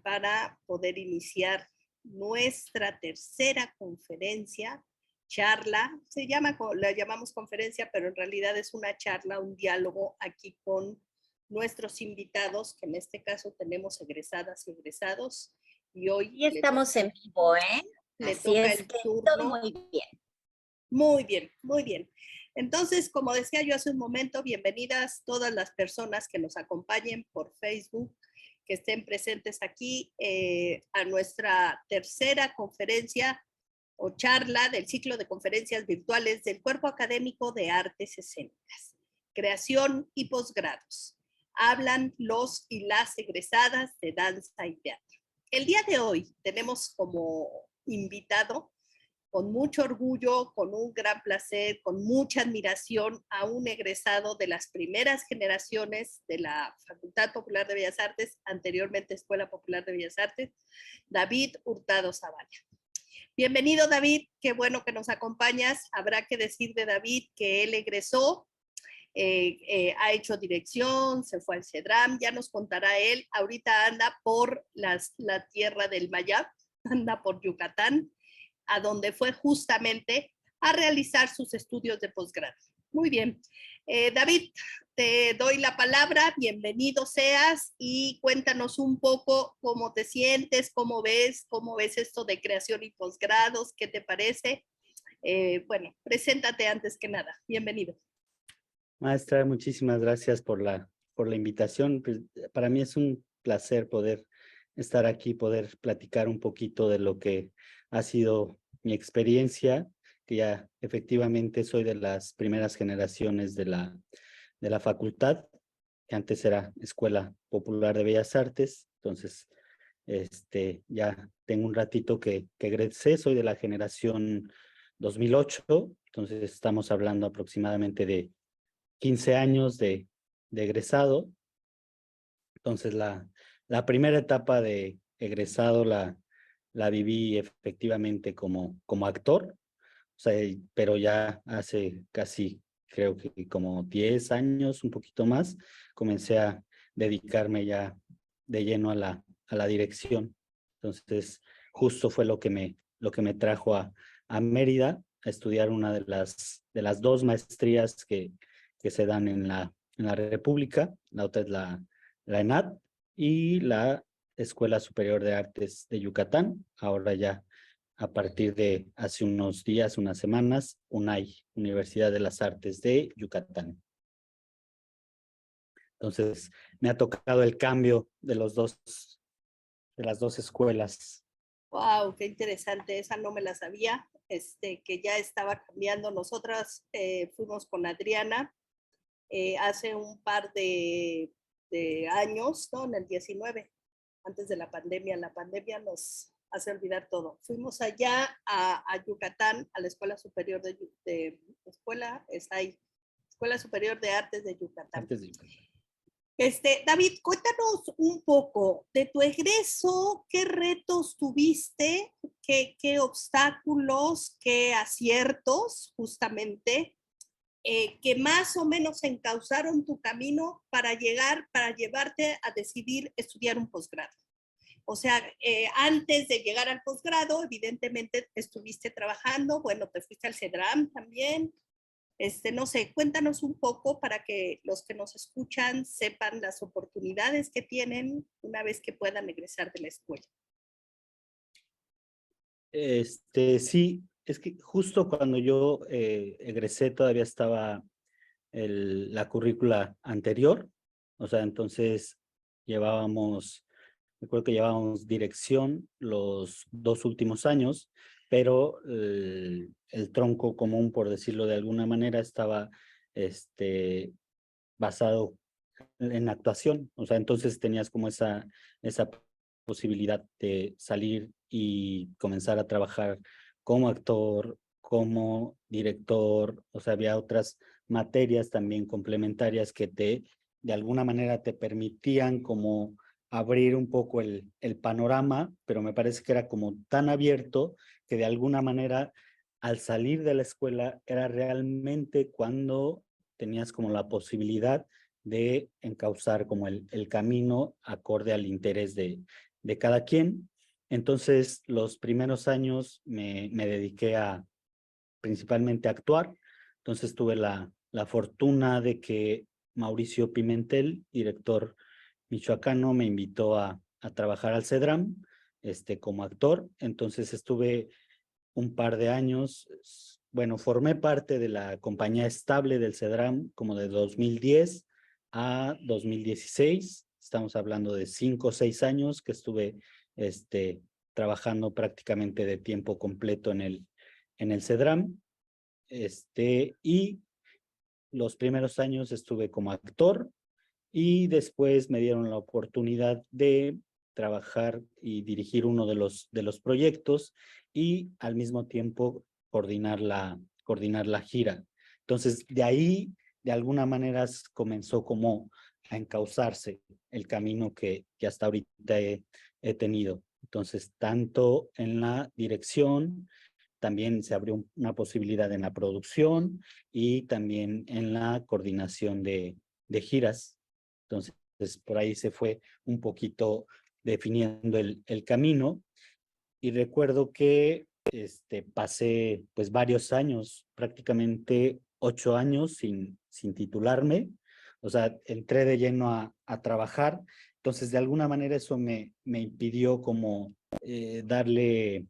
para poder iniciar nuestra tercera conferencia, charla, la llamamos conferencia, pero en realidad es una charla, un diálogo aquí con nuestros invitados, que en este caso tenemos egresadas y egresados, y hoy Y estamos en vivo, ¿eh? le Así toca es el que turno. todo muy bien. Muy bien, muy bien. Entonces, como decía yo hace un momento, bienvenidas todas las personas que nos acompañen por Facebook, que estén presentes aquí a nuestra tercera conferencia o charla del ciclo de conferencias virtuales del Cuerpo Académico de Artes Escénicas, Creación y Posgrados. Hablan los y las egresadas de danza y teatro. El día de hoy tenemos como invitado, con mucho orgullo, con un gran placer, con mucha admiración a un egresado de las primeras generaciones de la Facultad Popular de Bellas Artes, anteriormente Escuela Popular de Bellas Artes, David Hurtado Zavala. Bienvenido, David, qué bueno que nos acompañas. Habrá que decir de David que él egresó, ha hecho dirección, se fue al CEDRAM, ya nos contará él. Ahorita anda por la tierra del Mayab, anda por Yucatán, a donde fue justamente a realizar sus estudios de posgrado. Muy bien. David, te doy la palabra, bienvenido seas y cuéntanos un poco cómo te sientes, cómo ves esto de creación y posgrados, qué te parece. Bueno, preséntate antes que nada. Bienvenido. Maestra, muchísimas gracias por la invitación. Pues, para mí es un placer poder estar aquí, poder platicar un poquito de lo que ha sido mi experiencia, que ya efectivamente soy de las primeras generaciones de la facultad, que antes era Escuela Popular de Bellas Artes. Entonces, ya tengo un ratito que egresé, soy de la generación 2008, entonces estamos hablando aproximadamente de 15 años de egresado. Entonces, la primera etapa de egresado la viví efectivamente como actor, o sea, pero ya hace casi, creo que como 10 años, un poquito más, comencé a dedicarme ya de lleno a la dirección. Entonces, justo fue lo que me trajo a Mérida a estudiar una de las dos maestrías que se dan en la República. La otra es la ENAD y la Escuela Superior de Artes de Yucatán. Ahora ya a partir de hace unos días, unas semanas, UNAY, Universidad de las Artes de Yucatán. Entonces, me ha tocado el cambio de las dos escuelas. Wow, qué interesante, esa no me la sabía, que ya estaba cambiando. Nosotras fuimos con Adriana hace un par de años, ¿no? En el 19, antes de la pandemia nos hace olvidar todo. Fuimos allá a Yucatán, a la Escuela Superior de Escuela Superior de Artes de Yucatán. Artes de Yucatán. David, cuéntanos un poco de tu egreso, qué retos tuviste, qué obstáculos, qué aciertos justamente que más o menos encauzaron tu camino para llevarte a decidir estudiar un posgrado. O sea, antes de llegar al posgrado, evidentemente estuviste trabajando, bueno, te fuiste al CEDRAM también. No sé, cuéntanos un poco para que los que nos escuchan sepan las oportunidades que tienen una vez que puedan egresar de la escuela. Sí, es que justo cuando yo egresé todavía estaba la currícula anterior, o sea, entonces recuerdo que llevábamos dirección los 2 últimos años, pero el tronco común, por decirlo de alguna manera, estaba basado en actuación, o sea, entonces tenías como esa posibilidad de salir y comenzar a trabajar como actor, como director, o sea, había otras materias también complementarias que de alguna manera te permitían como abrir un poco el panorama, pero me parece que era como tan abierto que de alguna manera al salir de la escuela era realmente cuando tenías como la posibilidad de encauzar como el camino acorde al interés de de cada quien. Entonces, los primeros años me dediqué principalmente a actuar. Entonces, tuve la fortuna de que Mauricio Pimentel, director michoacano, me invitó a trabajar al CEDRAM como actor. Entonces, estuve un par de años, bueno, formé parte de la compañía estable del CEDRAM como de 2010 a 2016. Estamos hablando de 5 o 6 años que estuve trabajando prácticamente de tiempo completo en el CEDRAM. Y los primeros años estuve como actor y después me dieron la oportunidad de trabajar y dirigir uno de los proyectos y al mismo tiempo coordinar la gira. Entonces, de ahí, de alguna manera, comenzó como a encauzarse el camino que hasta ahorita he tenido. Entonces, tanto en la dirección, también se abrió una posibilidad en la producción y también en la coordinación de giras. Entonces, por ahí se fue un poquito definiendo el camino. Y recuerdo que pasé pues varios años, prácticamente 8 años sin titularme. O sea, entré de lleno a trabajar. Entonces, de alguna manera eso me impidió como darle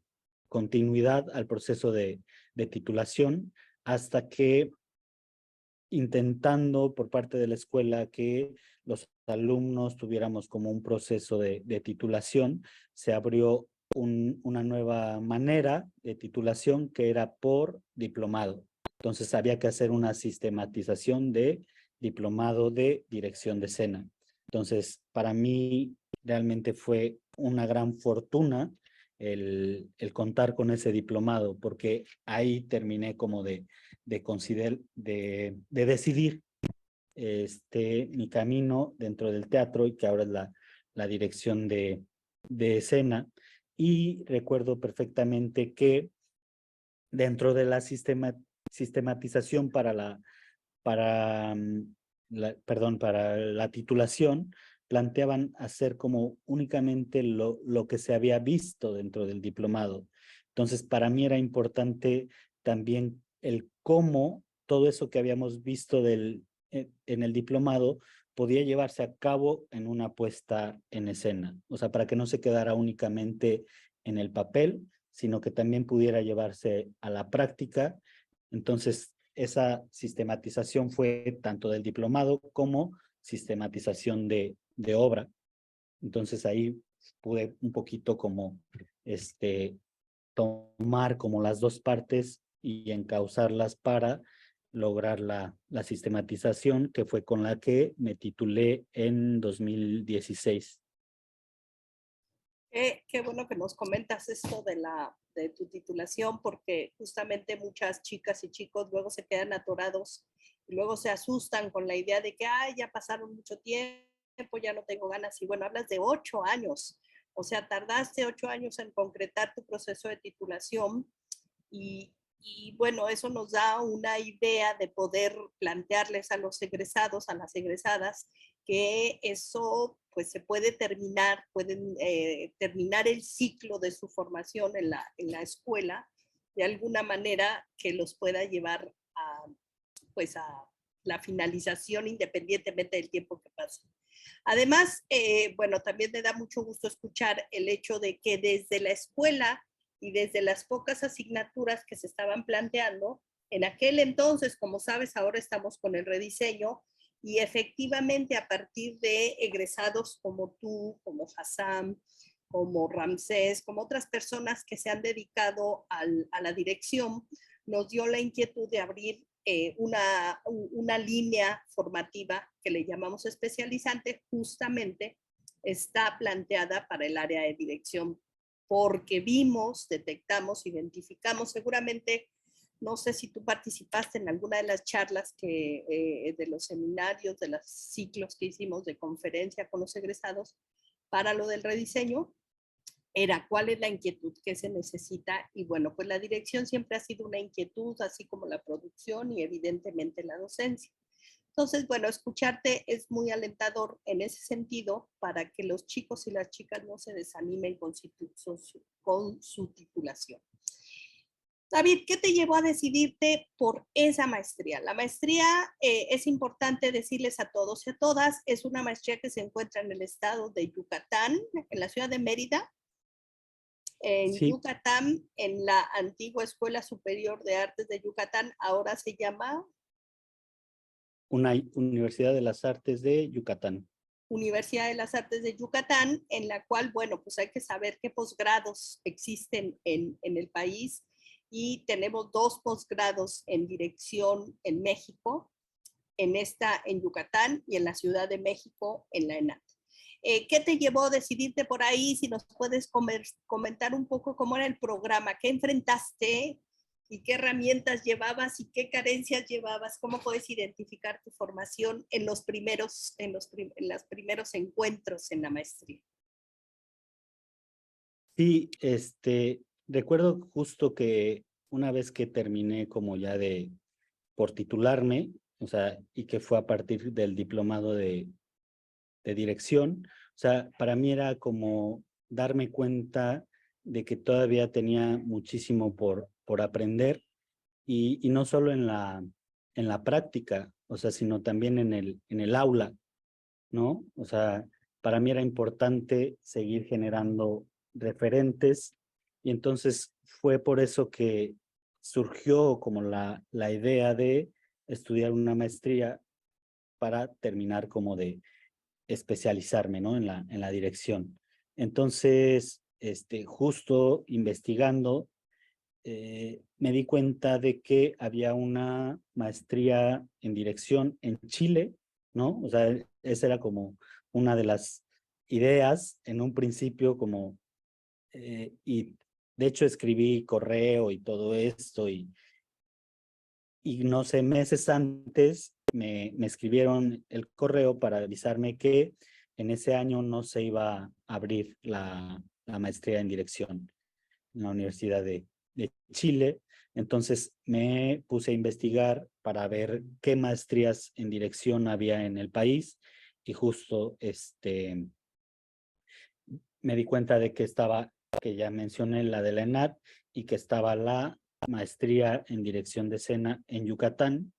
continuidad al proceso de titulación hasta que intentando por parte de la escuela que los alumnos tuviéramos como un proceso de titulación, se abrió una nueva manera de titulación que era por diplomado. Entonces había que hacer una sistematización de diplomado de dirección de escena. Entonces, para mí realmente fue una gran fortuna el contar con ese diplomado, porque ahí terminé como de decidir mi camino dentro del teatro y que ahora es la dirección de escena. Y recuerdo perfectamente que dentro de la sistematización para la titulación, planteaban hacer como únicamente lo que se había visto dentro del diplomado. Entonces, para mí era importante también el cómo todo eso que habíamos visto en el diplomado podía llevarse a cabo en una puesta en escena. O sea, para que no se quedara únicamente en el papel, sino que también pudiera llevarse a la práctica. Entonces, esa sistematización fue tanto del diplomado como sistematización de obra. Entonces ahí pude un poquito como tomar como las dos partes y encauzarlas para lograr la sistematización, que fue con la que me titulé en 2016. Qué bueno que nos comentas esto de tu titulación, porque justamente muchas chicas y chicos luego se quedan atorados y luego se asustan con la idea de que ya pasaron mucho tiempo, ya no tengo ganas. Y bueno, hablas de 8 años, o sea, tardaste 8 años en concretar tu proceso de titulación y bueno, eso nos da una idea de poder plantearles a los egresados, a las egresadas, que eso pues se puede terminar, pueden terminar el ciclo de su formación en la escuela de alguna manera que los pueda llevar pues a la finalización independientemente del tiempo que pase. Además, bueno, también me da mucho gusto escuchar el hecho de que desde la escuela y desde las pocas asignaturas que se estaban planteando, en aquel entonces, como sabes, ahora estamos con el rediseño y efectivamente a partir de egresados como tú, como Hassan, como Ramsés, como otras personas que se han dedicado a la dirección, nos dio la inquietud de abrir una línea formativa que le llamamos especializante, justamente está planteada para el área de dirección, porque vimos, detectamos, identificamos, seguramente, no sé si tú participaste en alguna de las charlas de los seminarios, de los ciclos que hicimos de conferencia con los egresados para lo del rediseño, era cuál es la inquietud que se necesita y bueno, pues la dirección siempre ha sido una inquietud, así como la producción y evidentemente la docencia. Entonces, bueno, escucharte es muy alentador en ese sentido para que los chicos y las chicas no se desanimen con su titulación. David, ¿qué te llevó a decidirte por esa maestría? La maestría, es importante decirles a todos y a todas, es una maestría que se encuentra en el estado de Yucatán, en la ciudad de Mérida, en Sí, Yucatán, en la antigua Escuela Superior de Artes de Yucatán, ahora se llama una Universidad de las Artes de Yucatán. Universidad de las Artes de Yucatán, en la cual, bueno, pues hay que saber qué posgrados existen en el país y tenemos 2 posgrados en dirección en México, en Yucatán y en la Ciudad de México, en la ENAT. ¿Qué te llevó a decidirte por ahí? Si nos puedes comentar un poco cómo era el programa, qué enfrentaste y qué herramientas llevabas y qué carencias llevabas, cómo puedes identificar tu formación en los primeros encuentros en la maestría. Sí, recuerdo justo que una vez que terminé como ya por titularme, o sea, y que fue a partir del diplomado de dirección, o sea, para mí era como darme cuenta de que todavía tenía muchísimo por aprender y no solo en la práctica, o sea, sino también en el aula, ¿no? O sea, para mí era importante seguir generando referentes y entonces fue por eso que surgió como la idea de estudiar una maestría para terminar como de especializarme, ¿no? En la dirección. Entonces, justo investigando, me di cuenta de que había una maestría en dirección en Chile, ¿no? O sea, esa era como una de las ideas en un principio como, y de hecho escribí correo y todo esto y no sé, meses antes me escribieron el correo para avisarme que en ese año no se iba a abrir la maestría en dirección en la Universidad de Chile. Entonces me puse a investigar para ver qué maestrías en dirección había en el país y justo me di cuenta de que estaba, que ya mencioné la de la ENAD y que estaba la maestría en dirección de escena en Yucatán.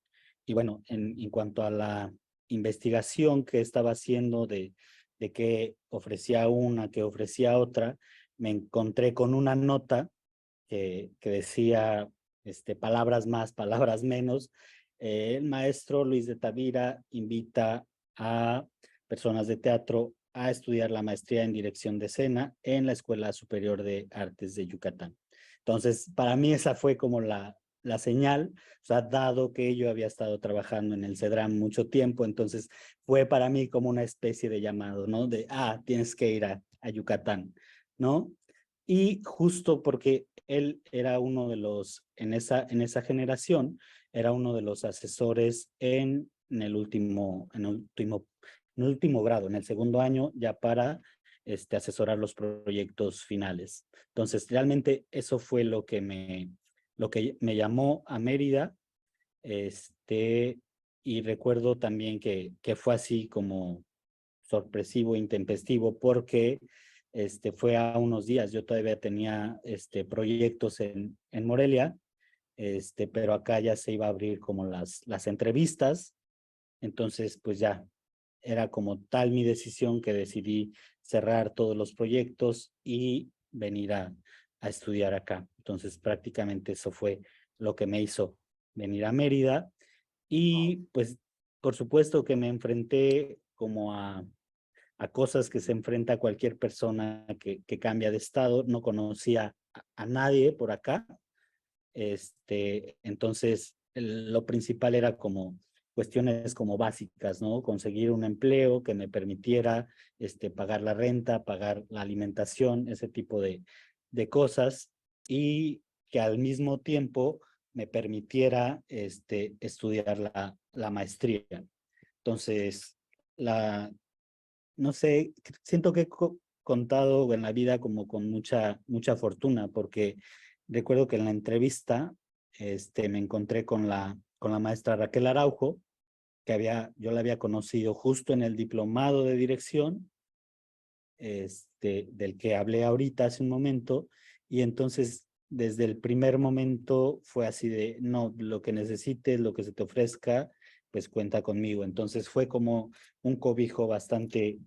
Y bueno, en cuanto a la investigación que estaba haciendo de qué ofrecía una, qué ofrecía otra, me encontré con una nota que decía palabras más, palabras menos. El maestro Luis de Tavira invita a personas de teatro a estudiar la maestría en dirección de escena en la Escuela Superior de Artes de Yucatán. Entonces, para mí esa fue como la señal, o sea, dado que yo había estado trabajando en el CEDRAM mucho tiempo, entonces fue para mí como una especie de llamado, ¿no? De, tienes que ir a Yucatán, ¿no? Y justo porque él era uno de los, en esa generación, era uno de los asesores en el último grado, en el segundo año, ya para asesorar los proyectos finales. Entonces, realmente eso fue lo que me llamó a Mérida, y recuerdo también que fue así como sorpresivo, intempestivo, porque fue a unos días, yo todavía tenía proyectos en Morelia, pero acá ya se iba a abrir como las entrevistas, entonces pues ya era como tal mi decisión que decidí cerrar todos los proyectos y venir a estudiar acá. Entonces prácticamente eso fue lo que me hizo venir a Mérida y pues por supuesto que me enfrenté como a cosas que se enfrenta cualquier persona que cambia de estado. No conocía a nadie por acá. Entonces, lo principal era como cuestiones como básicas, ¿no? Conseguir un empleo que me permitiera pagar la renta, pagar la alimentación, ese tipo de cosas, y que al mismo tiempo me permitiera estudiar la maestría. Entonces, no sé, siento que he contado en la vida como con mucha fortuna, porque recuerdo que en la entrevista me encontré con la maestra Raquel Araujo, yo la había conocido justo en el diplomado de dirección, del que hablé ahorita hace un momento, y entonces desde el primer momento fue así de, no, lo que necesites, lo que se te ofrezca, pues cuenta conmigo. Entonces fue como un cobijo bastante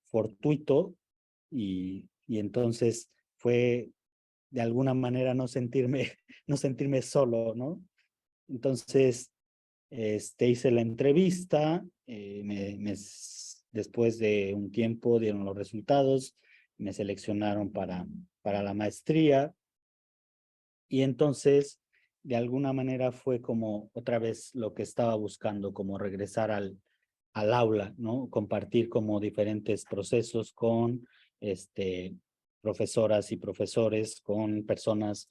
fortuito y entonces fue de alguna manera no sentirme solo, ¿no? Entonces, hice la entrevista, después de un tiempo dieron los resultados, me seleccionaron para la maestría y entonces de alguna manera fue como otra vez lo que estaba buscando, como regresar al aula, ¿no? Compartir como diferentes procesos con profesoras y profesores, con personas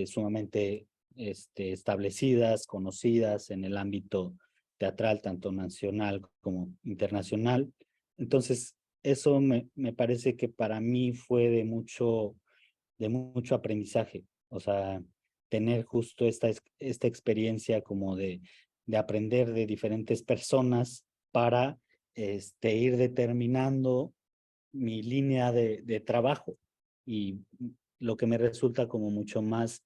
sumamente establecidas, conocidas en el ámbito teatral, tanto nacional como internacional. Entonces, eso me parece que para mí fue de mucho aprendizaje. O sea, tener justo esta experiencia como de aprender de diferentes personas para ir determinando mi línea de trabajo. Y lo que me resulta como mucho más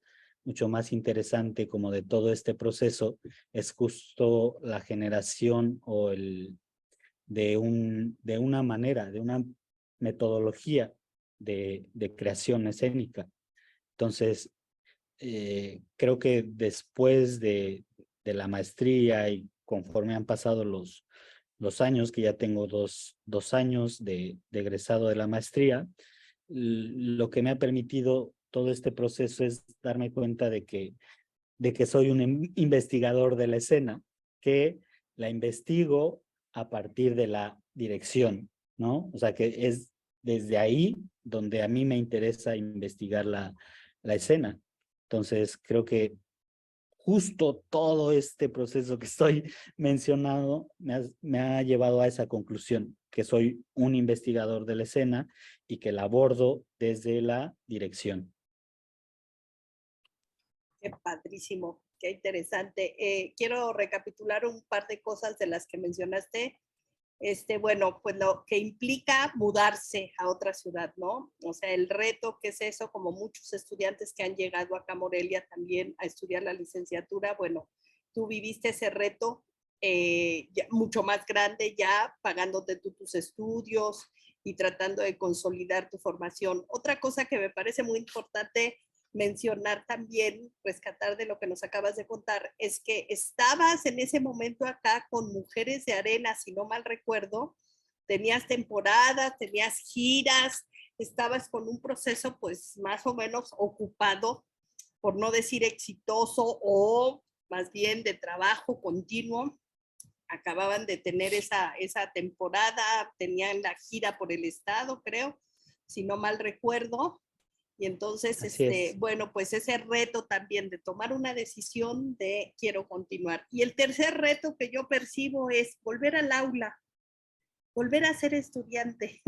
interesante como de todo este proceso es justo la generación o de una manera, de una metodología de creación escénica. Entonces, creo que después de la maestría y conforme han pasado los años, que ya tengo dos años de egresado de la maestría, lo que me ha permitido todo este proceso es darme cuenta de que soy un investigador de la escena, que la investigo a partir de la dirección, ¿no? O sea, que es desde ahí donde a mí me interesa investigar la escena. Entonces, creo que justo todo este proceso que estoy mencionando me ha llevado a esa conclusión, que soy un investigador de la escena y que la abordo desde la dirección. Qué padrísimo, qué interesante. Quiero recapitular un par de cosas de las que mencionaste. Bueno, pues lo que implica mudarse a otra ciudad, ¿no? O sea, el reto que es eso, como muchos estudiantes que han llegado acá a Morelia también a estudiar la licenciatura, bueno, tú viviste ese reto ya, mucho más grande ya, pagándote tú tus estudios y tratando de consolidar tu formación. Otra cosa que me parece muy importante mencionar también, rescatar de lo que nos acabas de contar, es que estabas en ese momento acá con Mujeres de Arena, si no mal recuerdo, tenías temporadas, tenías giras, estabas con un proceso pues más o menos ocupado, por no decir exitoso o más bien de trabajo continuo. Acababan de tener esa temporada, tenían la gira por el estado, creo, si no mal recuerdo. Y entonces, bueno, pues ese reto también de tomar una decisión de quiero continuar. Y el tercer reto que yo percibo es volver al aula, volver a ser estudiante.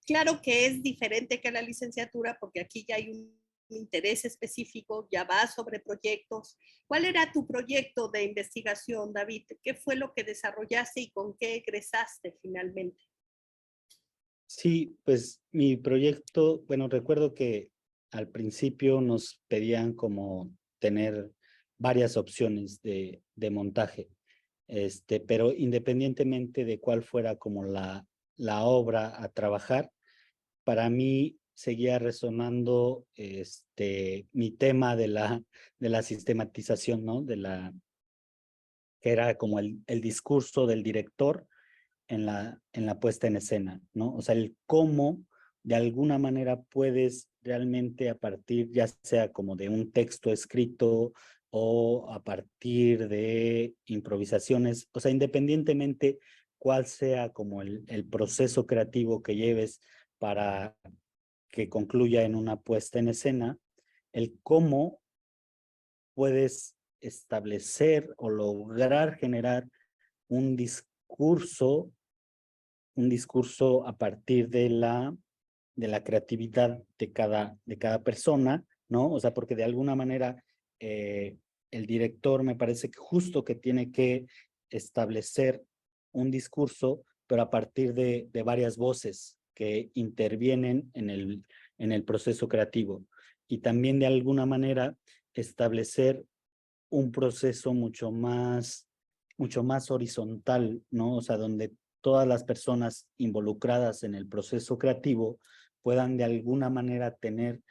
Claro que es diferente que la licenciatura porque aquí ya hay un interés específico, ya va sobre proyectos. ¿Cuál era tu proyecto de investigación, David? ¿Qué fue lo que desarrollaste y con qué egresaste finalmente? Sí, pues mi proyecto, bueno, recuerdo que al principio nos pedían como tener varias opciones de montaje, pero independientemente de cuál fuera como la obra a trabajar, para mí seguía resonando mi tema de la sistematización, ¿no? Que era como el discurso del director en la puesta en escena, ¿no? O sea, el cómo de alguna manera puedes realmente a partir, ya sea como de un texto escrito o a partir de improvisaciones, o sea, independientemente cuál sea como el proceso creativo que lleves para que concluya en una puesta en escena, el cómo puedes establecer o lograr generar un discurso a partir de la creatividad de cada persona, ¿no? O sea, porque de alguna manera el director me parece que justo que tiene que establecer un discurso, pero a partir de varias voces que intervienen en el proceso creativo. Y también de alguna manera establecer un proceso mucho más horizontal, ¿no? O sea, donde todas las personas involucradas en el proceso creativo puedan de alguna manera tener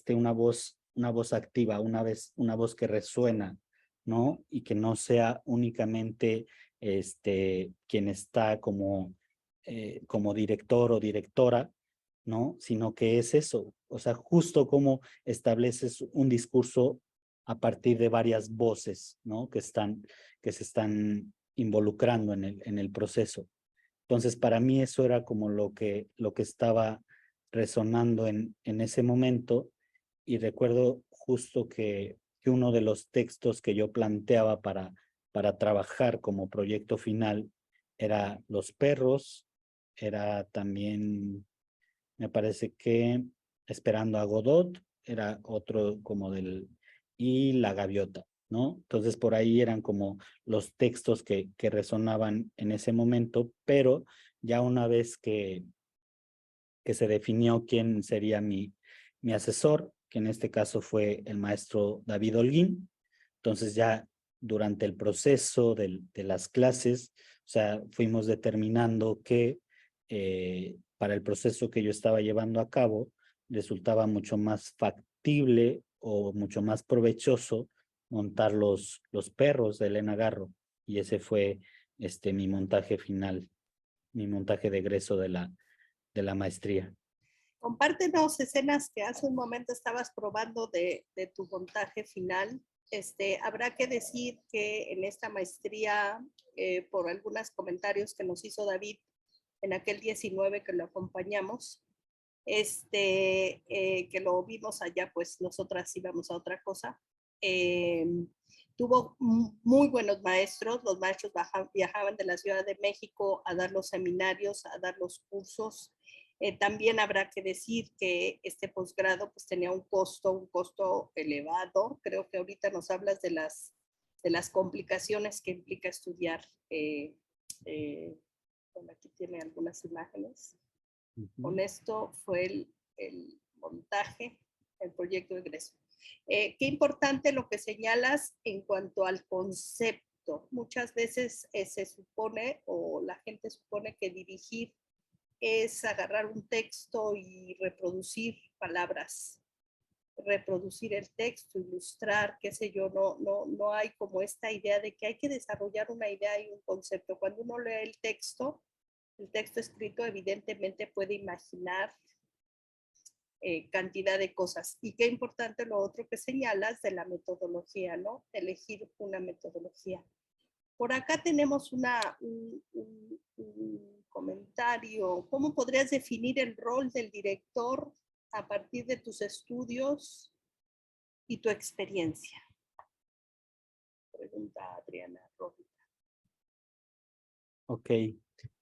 una voz activa, una voz que resuena, ¿no? Y que no sea únicamente quien está como director o directora, ¿no? Sino que es eso, o sea, justo como estableces un discurso a partir de varias voces, ¿no? Que se están involucrando en el proceso. Entonces, para mí eso era como lo que estaba resonando en ese momento, y recuerdo justo que uno de los textos que yo planteaba para trabajar como proyecto final era Los perros, era también, me parece que Esperando a Godot, era otro como y La gaviota, ¿no? Entonces por ahí eran como los textos que resonaban en ese momento, pero ya una vez que se definió quién sería mi asesor, que en este caso fue el maestro David Holguín, entonces ya durante el proceso de las clases, o sea, fuimos determinando que para el proceso que yo estaba llevando a cabo, resultaba mucho más factible o mucho más provechoso montar los perros de Elena Garro, y ese fue mi montaje final, mi montaje de egreso de la maestría. Compártenos escenas que hace un momento estabas probando de tu montaje final. Habrá que decir que en esta maestría, por algunos comentarios que nos hizo David en aquel 19 que lo acompañamos, que lo vimos allá, pues nosotras íbamos a otra cosa. Tuvo muy buenos maestros. Los maestros viajaban de la Ciudad de México a dar los seminarios, a dar los cursos. También habrá que decir que este posgrado pues tenía un costo elevado. Creo que ahorita nos hablas de las complicaciones que implica estudiar. Bueno, aquí tiene algunas imágenes. Con esto fue el montaje, el proyecto de egreso. Qué importante lo que señalas en cuanto al concepto. Muchas veces se supone, o la gente supone, que dirigir es agarrar un texto y reproducir palabras, reproducir el texto, ilustrar, qué sé yo. No hay como esta idea de que hay que desarrollar una idea y un concepto. Cuando uno lee el texto escrito, evidentemente puede imaginar cantidad de cosas. Y qué importante lo otro que señalas de la metodología, ¿no? Elegir una metodología. Por acá tenemos un comentario. ¿Cómo podrías definir el rol del director a partir de tus estudios y tu experiencia? Pregunta Adriana Rodríguez. Ok,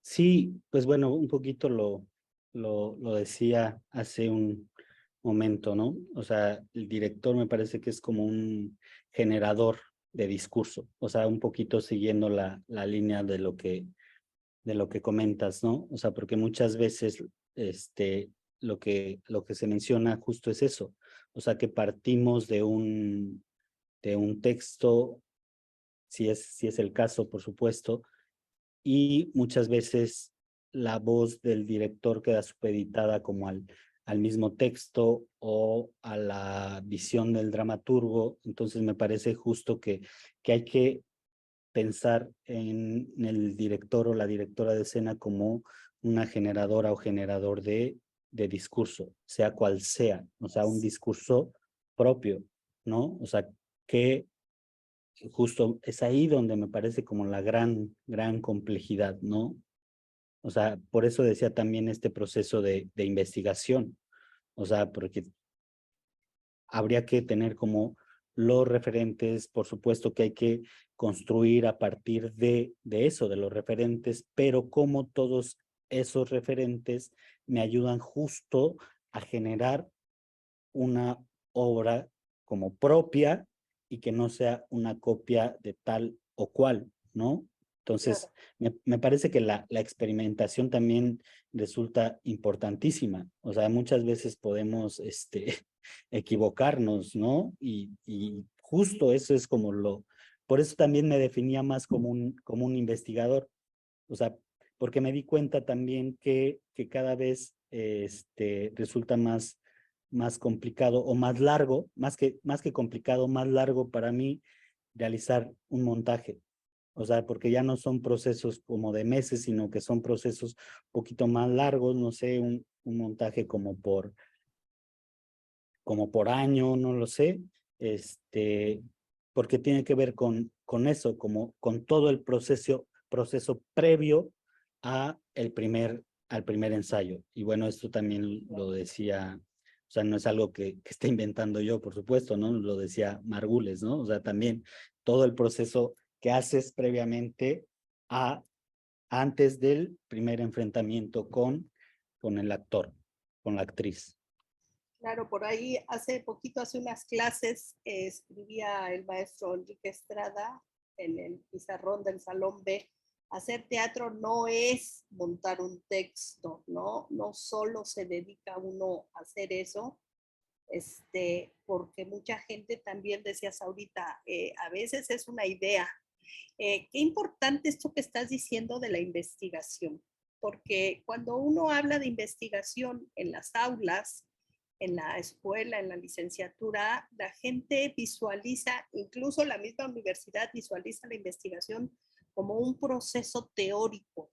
sí, pues bueno, un poquito lo decía hace un momento, ¿no? O sea, el director me parece que es como un generador de discurso, o sea, un poquito siguiendo la línea de lo que comentas, ¿no? O sea, porque muchas veces lo que se menciona justo es eso, o sea, que partimos de un texto, si es el caso, por supuesto, y muchas veces la voz del director queda supeditada como al mismo texto o a la visión del dramaturgo. Entonces me parece justo que hay que pensar en el director o la directora de escena como una generadora o generador de discurso, sea cual sea, o sea, un discurso propio, ¿no? O sea, que justo es ahí donde me parece como la gran complejidad, ¿no? O sea, por eso decía también este proceso de investigación, o sea, porque habría que tener como los referentes, por supuesto que hay que construir a partir de eso, de los referentes, pero como todos esos referentes me ayudan justo a generar una obra como propia y que no sea una copia de tal o cual, ¿no? Entonces, Claro. me parece que la experimentación también resulta importantísima. O sea, muchas veces podemos equivocarnos, ¿no? Y justo eso es como por eso también me definía más como un investigador. O sea, porque me di cuenta también que cada vez resulta más complicado o más largo, más que complicado, más largo para mí realizar un montaje. O sea, porque ya no son procesos como de meses, sino que son procesos un poquito más largos, no sé, un montaje como por año, no lo sé, porque tiene que ver con eso, como con todo el proceso previo al primer ensayo. Y bueno, esto también lo decía, o sea, no es algo que esté inventando yo, por supuesto, ¿no? Lo decía Margules, ¿no? O sea, también todo el proceso que haces previamente antes del primer enfrentamiento con el actor, con la actriz. Claro, por ahí hace poquito, hace unas clases, escribía el maestro Enrique Estrada en el pizarrón del Salón B. Hacer teatro no es montar un texto, ¿no? No solo se dedica uno a hacer eso, porque mucha gente también, decías ahorita, a veces es una idea. Qué importante esto que estás diciendo de la investigación, porque cuando uno habla de investigación en las aulas, en la escuela, en la licenciatura, la gente visualiza, incluso la misma universidad visualiza la investigación como un proceso teórico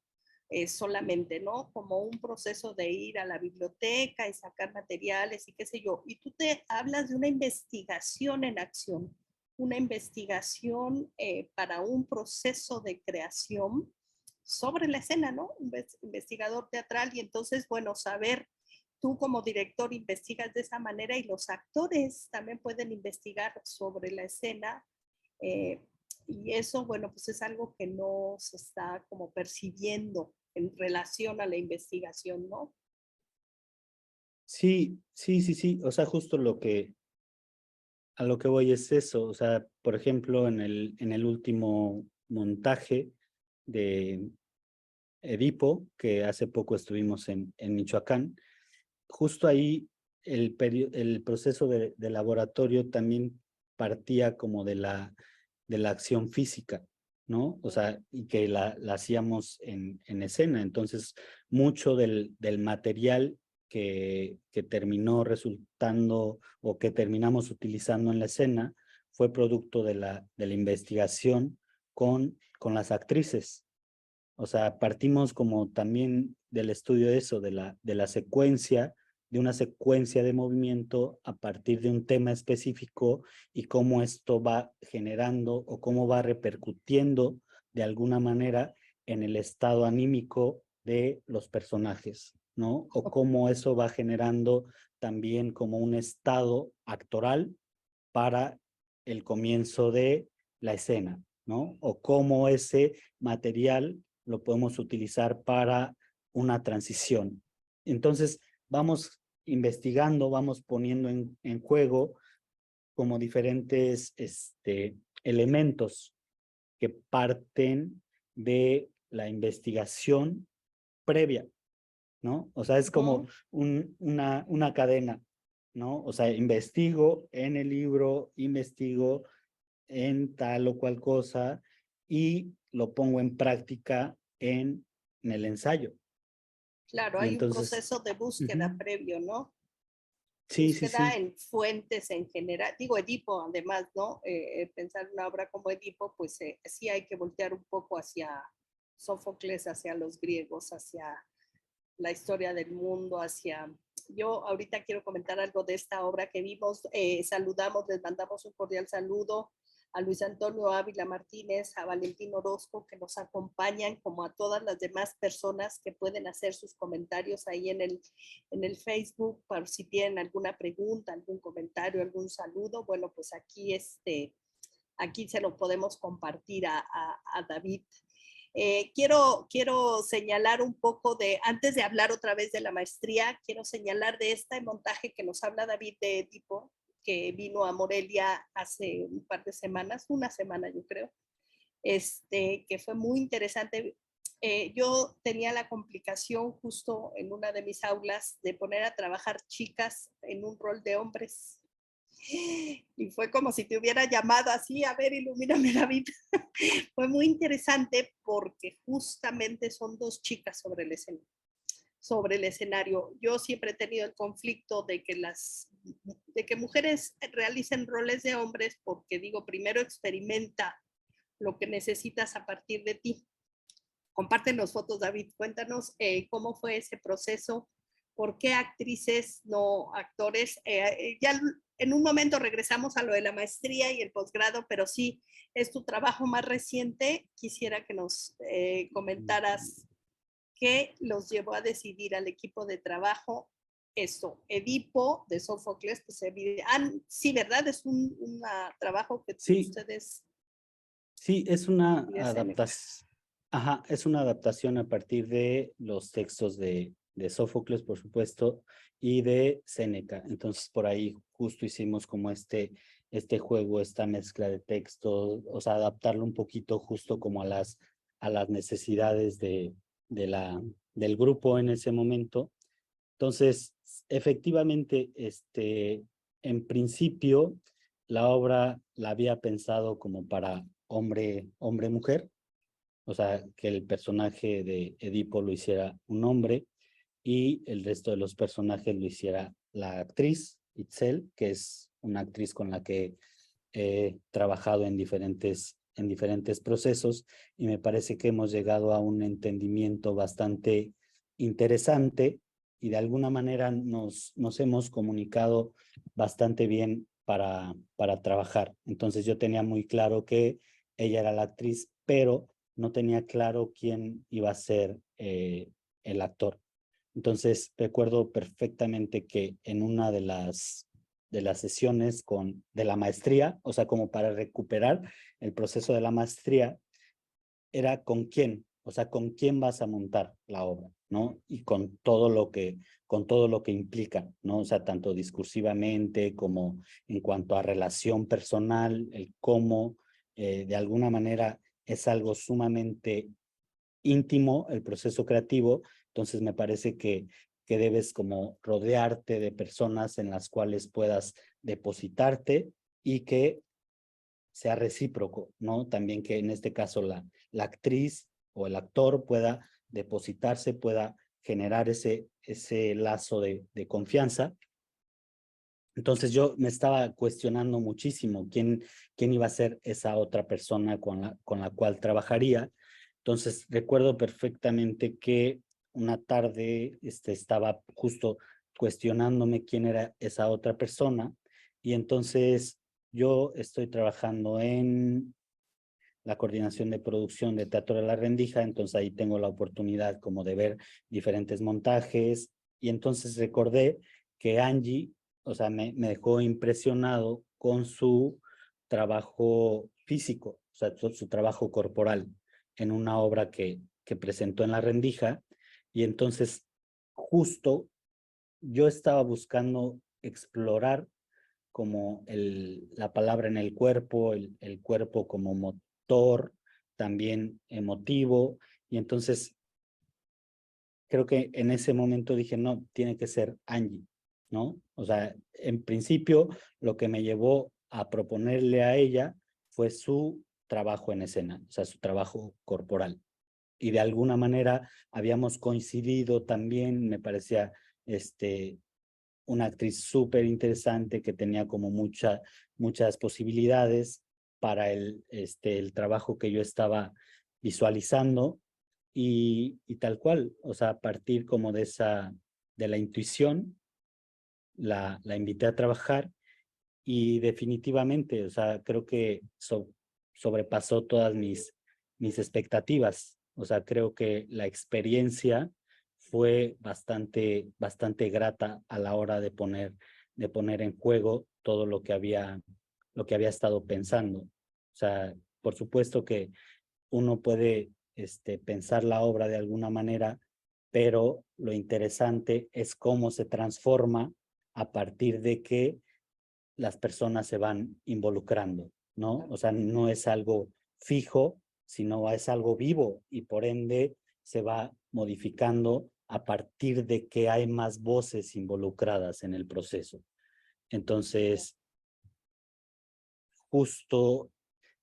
solamente, ¿no? Como un proceso de ir a la biblioteca y sacar materiales y qué sé yo. Y tú te hablas de una investigación en acción, una investigación para un proceso de creación sobre la escena, ¿no? Un investigador teatral y entonces, bueno, saber tú como director investigas de esa manera y los actores también pueden investigar sobre la escena y eso, bueno, pues es algo que no se está como percibiendo en relación a la investigación, ¿no? Sí, sí, sí, sí. O sea, justo a lo que voy es eso. O sea, por ejemplo, en el último montaje de Edipo, que hace poco estuvimos en Michoacán, justo ahí el proceso de laboratorio también partía como de la acción física, ¿no? O sea, y que la hacíamos en escena. Entonces, mucho del material que terminó resultando o que terminamos utilizando en la escena fue producto de la investigación con las actrices. O sea, partimos como también del estudio de eso, de la secuencia, de una secuencia de movimiento a partir de un tema específico y cómo esto va generando o cómo va repercutiendo de alguna manera en el estado anímico de los personajes, ¿no? O cómo eso va generando también como un estado actoral para el comienzo de la escena, ¿no? O cómo ese material lo podemos utilizar para una transición. Entonces, vamos investigando, vamos poniendo en juego como diferentes elementos que parten de la investigación previa, ¿no? O sea, es como una cadena, ¿no? O sea, investigo en el libro, investigo en tal o cual cosa y lo pongo en práctica en el ensayo. Claro, Y hay un entonces, proceso de búsqueda uh-huh. previo, ¿no? Sí, sí, Búsqueda sí, en fuentes en general, digo Edipo además, ¿no? Pensar una obra como Edipo, pues sí hay que voltear un poco hacia Sófocles, hacia los griegos, hacia la historia del mundo, hacia... Yo ahorita quiero comentar algo de esta obra que vimos, saludamos, les mandamos un cordial saludo a Luis Antonio Ávila Martínez, a Valentín Orozco, que nos acompañan, como a todas las demás personas que pueden hacer sus comentarios ahí en el Facebook, por si tienen alguna pregunta, algún comentario, algún saludo. Bueno, pues aquí, aquí se lo podemos compartir a David. Quiero señalar un poco de, antes de hablar otra vez de la maestría, quiero señalar de este montaje que nos habla David de Edipo, que vino a Morelia hace un par de semanas, una semana yo creo, que fue muy interesante. Yo tenía la complicación justo en una de mis aulas de poner a trabajar chicas en un rol de hombres. Y fue como si te hubiera llamado así, a ver, ilumíname la vida. Fue muy interesante porque justamente son dos chicas sobre el escenario. Yo siempre he tenido el conflicto de que mujeres realicen roles de hombres porque digo, primero experimenta lo que necesitas a partir de ti. Compártenos fotos, David, cuéntanos cómo fue ese proceso, por qué actrices, no actores. Ya en un momento regresamos a lo de la maestría y el posgrado, pero sí, es tu trabajo más reciente. Quisiera que nos comentaras qué los llevó a decidir al equipo de trabajo esto, Edipo de Sófocles, pues sí, ¿verdad? Es un trabajo que Sí, ustedes... sí, es una y de Séneca. adaptación. Ajá, es una adaptación a partir de los textos de Sófocles, por supuesto, y de Séneca. Entonces, por ahí justo hicimos como este juego, esta mezcla de textos, o sea, adaptarlo un poquito justo como a las necesidades de del grupo en ese momento. Entonces, efectivamente, en principio, la obra la había pensado como para hombre-mujer, o sea, que el personaje de Edipo lo hiciera un hombre y el resto de los personajes lo hiciera la actriz Itzel, que es una actriz con la que he trabajado en diferentes procesos y me parece que hemos llegado a un entendimiento bastante interesante y de alguna manera nos hemos comunicado bastante bien para trabajar. Entonces yo tenía muy claro que ella era la actriz, pero no tenía claro quién iba a ser el actor. Entonces recuerdo perfectamente que en una de las sesiones de la maestría, o sea, como para recuperar el proceso de la maestría, era con quién, o sea, con quién vas a montar la obra, ¿no? Y con todo lo que implica, ¿no? O sea, tanto discursivamente como en cuanto a relación personal, el cómo, de alguna manera, es algo sumamente íntimo el proceso creativo, entonces me parece que debes como rodearte de personas en las cuales puedas depositarte y que sea recíproco, ¿no? También que en este caso la actriz o el actor pueda depositarse, pueda generar ese lazo de confianza. Entonces yo me estaba cuestionando muchísimo quién iba a ser esa otra persona con la cual trabajaría. Entonces recuerdo perfectamente que una tarde estaba justo cuestionándome quién era esa otra persona y entonces yo estoy trabajando en la coordinación de producción de Teatro de la Rendija, entonces ahí tengo la oportunidad como de ver diferentes montajes y entonces recordé que Angie, o sea, me dejó impresionado con su trabajo físico, o sea, su trabajo corporal en una obra que presentó en la Rendija y entonces justo yo estaba buscando explorar como la palabra en el cuerpo, el cuerpo como motor, también emotivo, y entonces creo que en ese momento dije, no, tiene que ser Angie, ¿no? O sea, en principio lo que me llevó a proponerle a ella fue su trabajo en escena, o sea, su trabajo corporal. Y de alguna manera habíamos coincidido también, me parecía, una actriz súper interesante que tenía como muchas posibilidades para el trabajo que yo estaba visualizando y tal cual, o sea, a partir como de la intuición, la invité a trabajar y definitivamente, o sea, creo que sobrepasó todas mis expectativas. O sea, creo que la experiencia fue bastante grata a la hora de poner en juego todo lo que había estado pensando. O sea, por supuesto que uno puede pensar la obra de alguna manera, pero lo interesante es cómo se transforma a partir de que las personas se van involucrando, ¿no? O sea, no es algo fijo, sino es algo vivo y por ende se va modificando a partir de que hay más voces involucradas en el proceso. Entonces, justo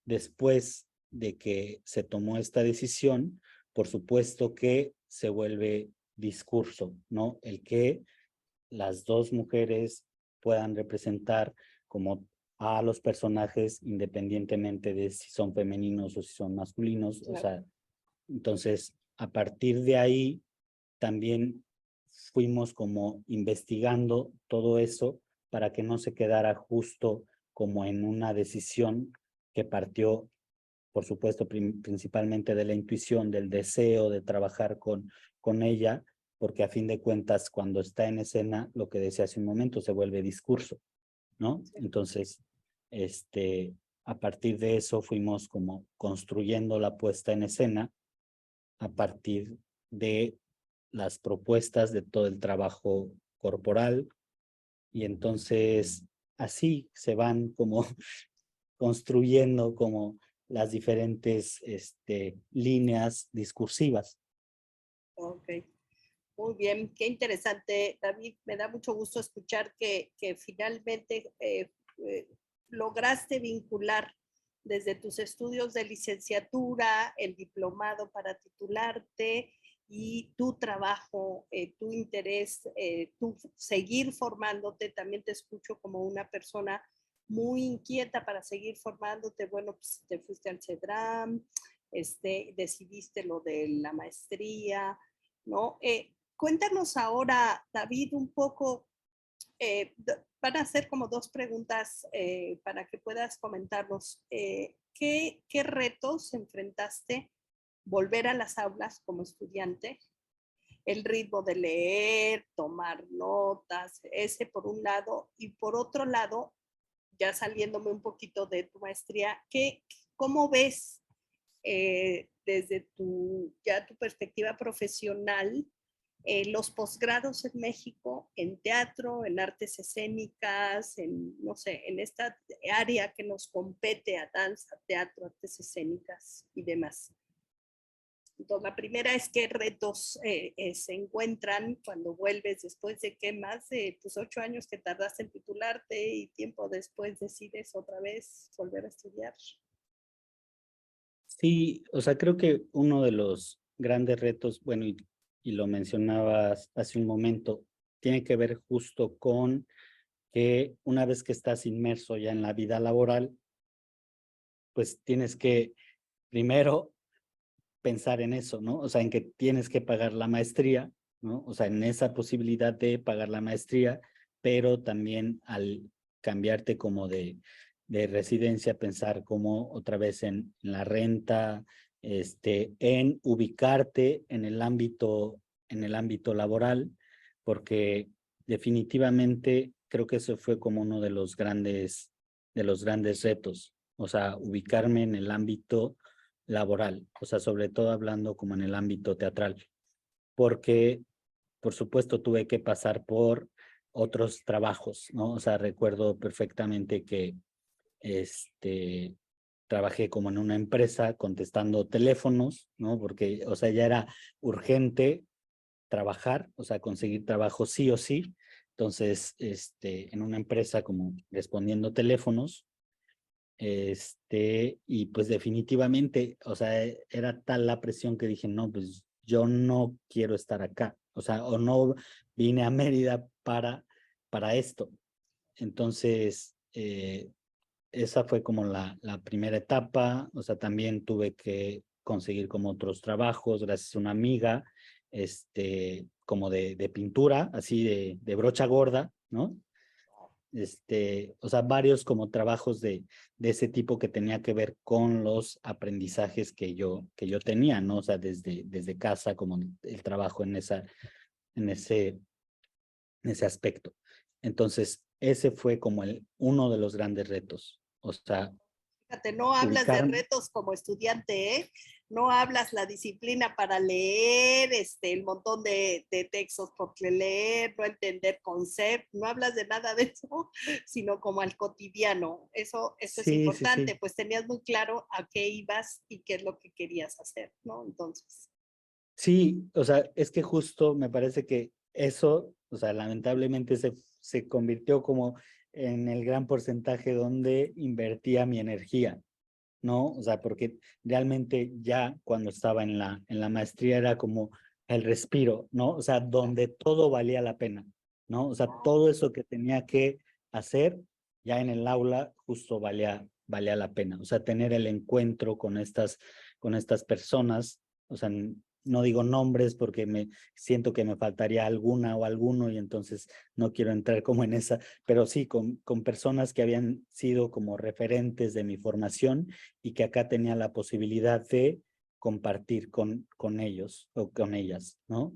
después de que se tomó esta decisión, por supuesto que se vuelve discurso, ¿no? El que las dos mujeres puedan representar como a los personajes independientemente de si son femeninos o si son masculinos. Claro. O sea, entonces, a partir de ahí, también fuimos como investigando todo eso para que no se quedara justo como en una decisión que partió, por supuesto, principalmente de la intuición, del deseo de trabajar con ella, porque a fin de cuentas, cuando está en escena, lo que decía hace un momento, se vuelve discurso, ¿no? Entonces, a partir de eso fuimos como construyendo la puesta en escena a partir de las propuestas de todo el trabajo corporal, y entonces así se van como construyendo como las diferentes líneas discursivas. Ok, muy bien, qué interesante, David. Me da mucho gusto escuchar que finalmente lograste vincular desde tus estudios de licenciatura, el diplomado para titularte y tu trabajo, tu interés, tu seguir formándote. También te escucho como una persona muy inquieta para seguir formándote. Bueno, pues te fuiste al CEDRAM, decidiste lo de la maestría, ¿no? Cuéntanos ahora, David, un poco, van a ser como dos preguntas para que puedas comentarnos. ¿Qué retos enfrentaste volver a las aulas como estudiante? El ritmo de leer, tomar notas, ese por un lado, y por otro lado, ya saliéndome un poquito de tu maestría, ¿cómo ves desde ya tu perspectiva profesional los posgrados en México en teatro, en artes escénicas, no sé, en esta área que nos compete a danza, teatro, artes escénicas y demás? Entonces, la primera es qué retos se encuentran cuando vuelves después de que más de tus 8 años que tardaste en titularte y tiempo después decides otra vez volver a estudiar. Sí, o sea, creo que uno de los grandes retos, bueno, y lo mencionabas hace un momento, tiene que ver justo con que una vez que estás inmerso ya en la vida laboral, pues tienes que primero pensar en eso, ¿no? O sea, en que tienes que pagar la maestría, ¿no? O sea, en esa posibilidad de pagar la maestría, pero también al cambiarte como de residencia, pensar como otra vez en la renta, en ubicarte en el ámbito laboral, porque definitivamente creo que eso fue como uno de los grandes retos, o sea, ubicarme en el ámbito laboral, o sea, sobre todo hablando como en el ámbito teatral, porque por supuesto tuve que pasar por otros trabajos, ¿no? O sea, recuerdo perfectamente que trabajé como en una empresa contestando teléfonos, ¿no? Porque, o sea, ya era urgente trabajar, o sea, conseguir trabajo sí o sí. Entonces, en una empresa como respondiendo teléfonos, y pues definitivamente, o sea, era tal la presión que dije, no, pues yo no quiero estar acá, o sea, o no vine a Mérida para esto. Entonces, esa fue como la primera etapa, o sea, también tuve que conseguir como otros trabajos, gracias a una amiga, como de pintura, así de brocha gorda, ¿no? O sea, varios como trabajos de ese tipo que tenía que ver con los aprendizajes que yo tenía, ¿no? O sea, desde casa, como el trabajo en ese aspecto. Entonces, ese fue como uno de los grandes retos. O sea, Fíjate, no hablas de retos como estudiante, ¿eh? no hablas la disciplina para leer el montón de textos por leer, no entender conceptos, no hablas de nada de eso, sino como al cotidiano. Eso es Sí, sí, importante, sí. pues tenías muy claro a qué ibas y qué es lo que querías hacer, ¿no? Entonces. Sí, o sea, es que justo me parece que eso, o sea, lamentablemente se convirtió como en el gran porcentaje donde invertía mi energía, ¿no? O sea, porque realmente ya cuando estaba en la maestría era como el respiro, ¿no? O sea, donde todo valía la pena, ¿no? O sea, todo eso que tenía que hacer ya en el aula justo valía la pena. O sea, tener el encuentro con estas personas, o sea, no digo nombres porque me siento que me faltaría alguna o alguno y entonces no quiero entrar como en esa, pero sí con personas que habían sido como referentes de mi formación y que acá tenía la posibilidad de compartir con ellos o con ellas, ¿no?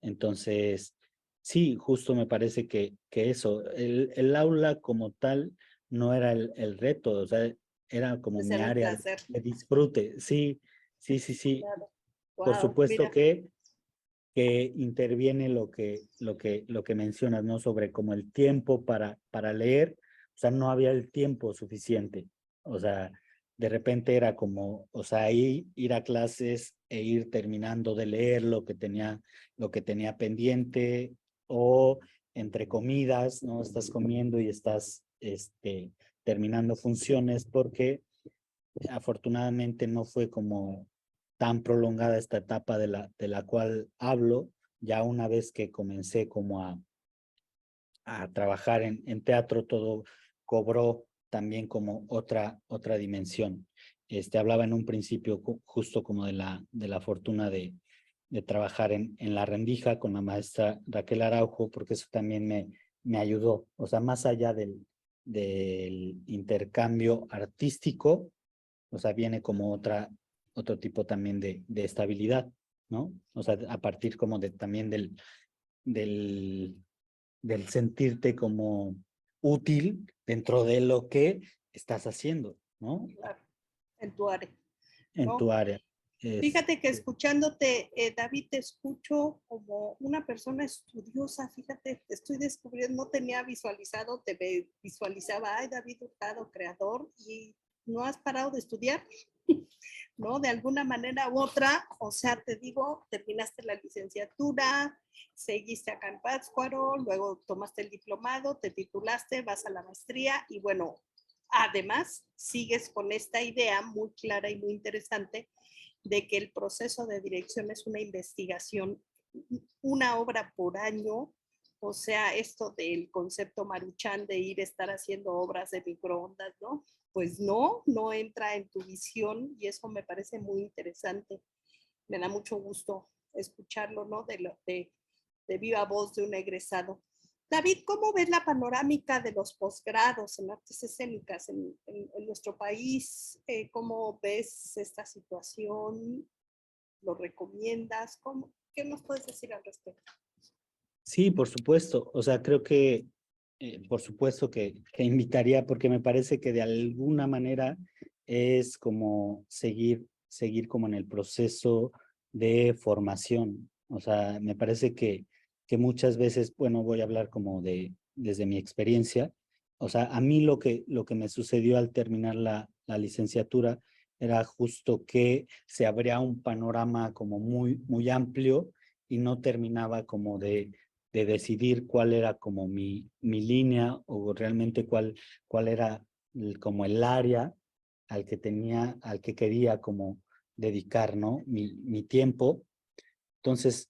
Entonces, sí, justo me parece que eso, el aula como tal no era el reto, o sea, era como Ese mi era un área placer. de disfrute, sí, sí, sí, sí. Claro. Por Wow, supuesto mira. que interviene lo que mencionas, ¿no? Sobre como el tiempo para leer, o sea, no había el tiempo suficiente, o sea, de repente era como, o sea, ir a clases e ir terminando de leer lo que tenía pendiente, o entre comidas, ¿no? Estás comiendo y estás, terminando funciones, porque afortunadamente no fue como tan prolongada esta etapa de la cual hablo, ya una vez que comencé como a trabajar en teatro, todo cobró también como otra dimensión. Hablaba en un principio justo como de la fortuna de trabajar en La Rendija con la maestra Raquel Araujo, porque eso también me ayudó, o sea, más allá del intercambio artístico, o sea, viene como otro tipo también de estabilidad, ¿no? O sea, a partir como también del, del sentirte como útil dentro de lo que estás haciendo, ¿no? Claro, en tu área, En ¿no? tu área. Fíjate que escuchándote, David, te escucho como una persona estudiosa. Fíjate, te estoy descubriendo, no tenía visualizado, visualizaba, ay, David Hurtado, creador, y no has parado de estudiar, ¿no? De alguna manera u otra, o sea, te digo, terminaste la licenciatura, seguiste acá en Pátzcuaro, luego tomaste el diplomado, te titulaste, vas a la maestría y bueno, además sigues con esta idea muy clara y muy interesante de que el proceso de dirección es una investigación, una obra por año, o sea, esto del concepto Maruchan de ir a estar haciendo obras de microondas, ¿no? Pues no entra en tu visión y eso me parece muy interesante. Me da mucho gusto escucharlo, ¿no? De viva voz de un egresado. David, ¿cómo ves la panorámica de los posgrados en artes escénicas en nuestro país? ¿Cómo ves esta situación? ¿Lo recomiendas? ¿Qué nos puedes decir al respecto? Sí, por supuesto. O sea, creo que, por supuesto que invitaría, porque me parece que de alguna manera es como seguir como en el proceso de formación. O sea, me parece que muchas veces, bueno, voy a hablar como desde mi experiencia. O sea, a mí lo que me sucedió al terminar la licenciatura era justo que se abría un panorama como muy amplio y no terminaba como de decidir cuál era como mi línea o realmente cuál era como el área al que quería como dedicar, ¿no? Mi tiempo. Entonces,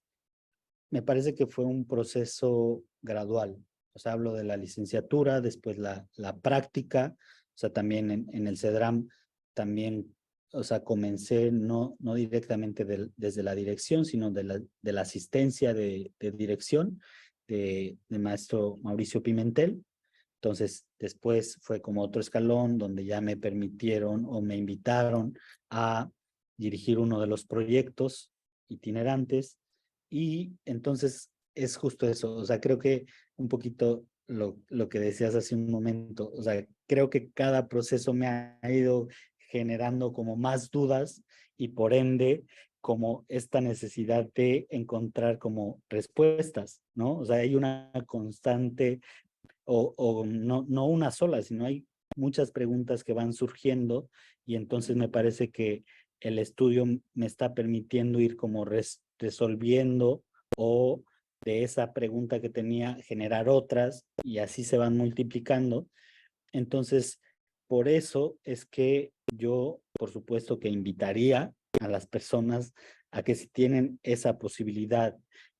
me parece que fue un proceso gradual. O sea, hablo de la licenciatura, después la práctica, o sea, también en el CEDRAM, también, o sea, comencé no directamente desde la dirección, sino de la asistencia de dirección de maestro Mauricio Pimentel. Entonces, después fue como otro escalón donde ya me permitieron o me invitaron a dirigir uno de los proyectos itinerantes. Y entonces es justo eso, o sea, creo que un poquito lo que decías hace un momento, o sea, creo que cada proceso me ha ido generando como más dudas y por ende como esta necesidad de encontrar como respuestas, ¿no? O sea, hay una constante o no una sola, sino hay muchas preguntas que van surgiendo y entonces me parece que el estudio me está permitiendo ir como resolviendo o de esa pregunta que tenía generar otras y así se van multiplicando. Entonces, por eso es que yo, por supuesto, que invitaría a las personas a que si tienen esa posibilidad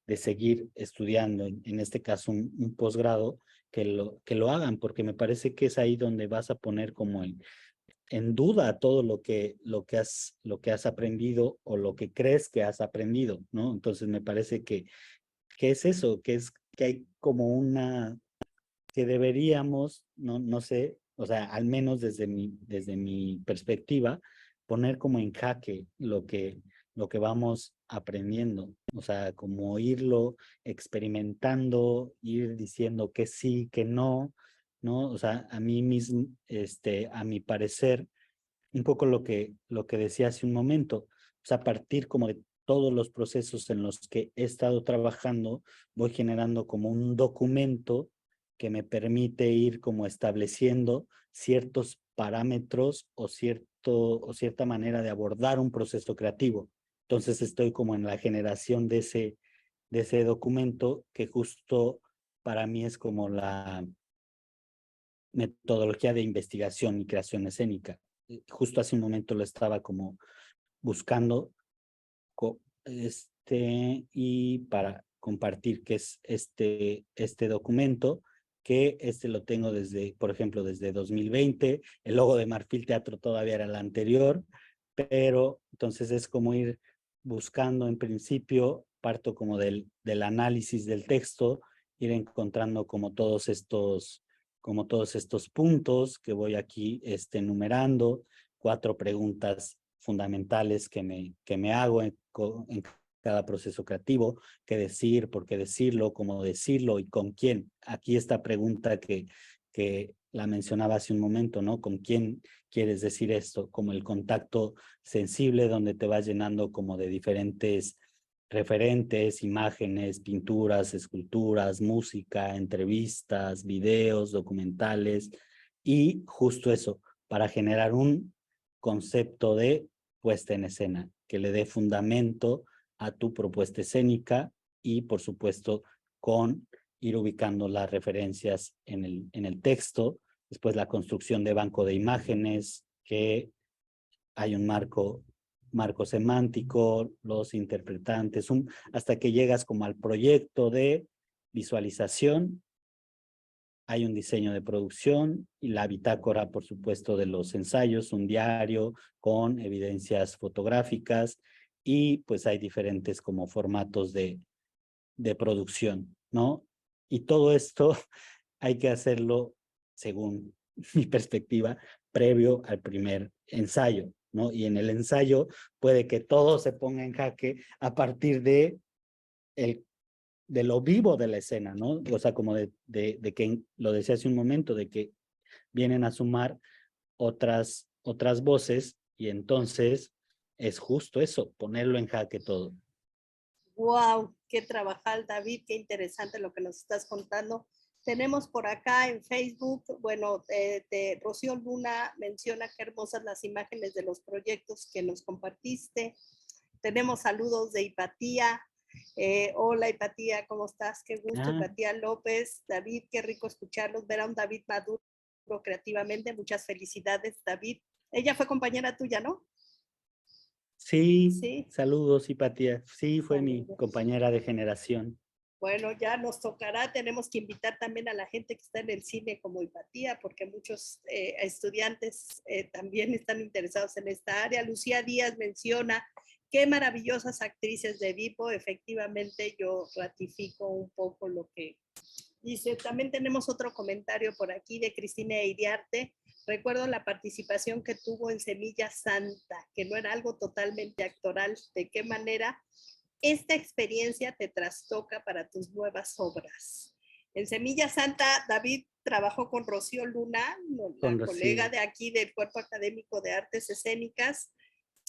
de seguir estudiando, en este caso un posgrado, que lo hagan, porque me parece que es ahí donde vas a poner como en duda todo lo que has aprendido o lo que crees que has aprendido, ¿no? Entonces me parece que es eso, que hay como una que deberíamos, no sé, o sea, al menos desde mi perspectiva, poner como en jaque lo que vamos aprendiendo, o sea, como irlo experimentando, ir diciendo que sí, que no, ¿no? O sea, a mí mismo, a mi parecer, un poco lo que decía hace un momento, o sea, a partir como de todos los procesos en los que he estado trabajando, voy generando como un documento que me permite ir como estableciendo ciertos parámetros o cierta manera de abordar un proceso creativo. Entonces estoy como en la generación de ese documento que justo para mí es como la metodología de investigación y creación escénica. Justo hace un momento lo estaba como buscando y para compartir qué es este documento, que lo tengo desde, por ejemplo, desde 2020, el logo de Marfil Teatro todavía era el anterior, pero entonces es como ir buscando en principio, parto como del análisis del texto, ir encontrando como todos estos puntos que voy aquí enumerando, 4 preguntas fundamentales que me hago en cada proceso creativo, qué decir, por qué decirlo, cómo decirlo y con quién. Aquí esta pregunta que la mencionaba hace un momento, ¿no? ¿Con quién quieres decir esto? Como el contacto sensible donde te vas llenando como de diferentes referentes, imágenes, pinturas, esculturas, música, entrevistas, videos, documentales y justo eso, para generar un concepto de puesta en escena, que le dé fundamento a tu propuesta escénica y, por supuesto, con ir ubicando las referencias en el texto, después la construcción de banco de imágenes, que hay un marco semántico, los interpretantes, hasta que llegas como al proyecto de visualización. Hay un diseño de producción y la bitácora, por supuesto, de los ensayos, un diario con evidencias fotográficas y pues hay diferentes como formatos de producción, ¿no? Y todo esto hay que hacerlo, según mi perspectiva, previo al primer ensayo, ¿no? Y en el ensayo puede que todo se ponga en jaque a partir de lo vivo de la escena, ¿no? O sea, como de que, lo decía hace un momento, de que vienen a sumar otras voces y entonces es justo eso, ponerlo en jaque todo. Wow, qué trabajar, David, qué interesante lo que nos estás contando. Tenemos por acá en Facebook, bueno, Rocío Luna menciona qué hermosas las imágenes de los proyectos que nos compartiste. Tenemos saludos de Hipatía. Hola Hipatía, ¿cómo estás? Qué gusto, Hipatía López. David, qué rico escucharlos, ver a un David maduro creativamente. Muchas felicidades, David. Ella fue compañera tuya, ¿no? Sí, Sí. saludos, Hipatía. Sí, fue Saludos. mi compañera de generación. Bueno, ya nos tocará, tenemos que invitar también a la gente que está en el cine como Hipatía, porque muchos estudiantes también están interesados en esta área. Lucía Díaz menciona qué maravillosas actrices de Vipo. Efectivamente, yo ratifico un poco lo que dice. También tenemos otro comentario por aquí de Cristina Iriarte. Recuerdo la participación que tuvo en Semilla Santa, que no era algo totalmente actoral. ¿De qué manera esta experiencia te trastoca para tus nuevas obras? En Semilla Santa, David trabajó con Rocío Luna, la colega de aquí del Cuerpo Académico de Artes Escénicas,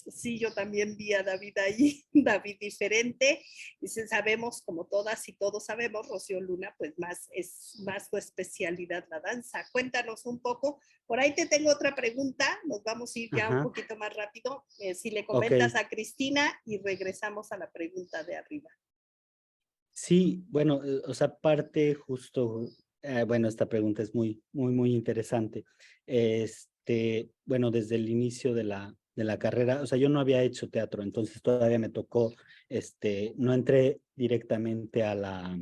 Sí, yo también vi a David ahí, David diferente. Dice, sabemos, como todas y todos sabemos, Rocío Luna, pues es más su especialidad la danza. Cuéntanos un poco. Por ahí te tengo otra pregunta, nos vamos a ir ya un Ajá, poquito más rápido. Si le ok. comentas a Cristina y regresamos a la pregunta de arriba. Sí, bueno, o sea, parte justo, bueno, esta pregunta es muy interesante. Bueno, desde el inicio de la carrera, o sea, yo no había hecho teatro, entonces todavía me tocó, no entré directamente a la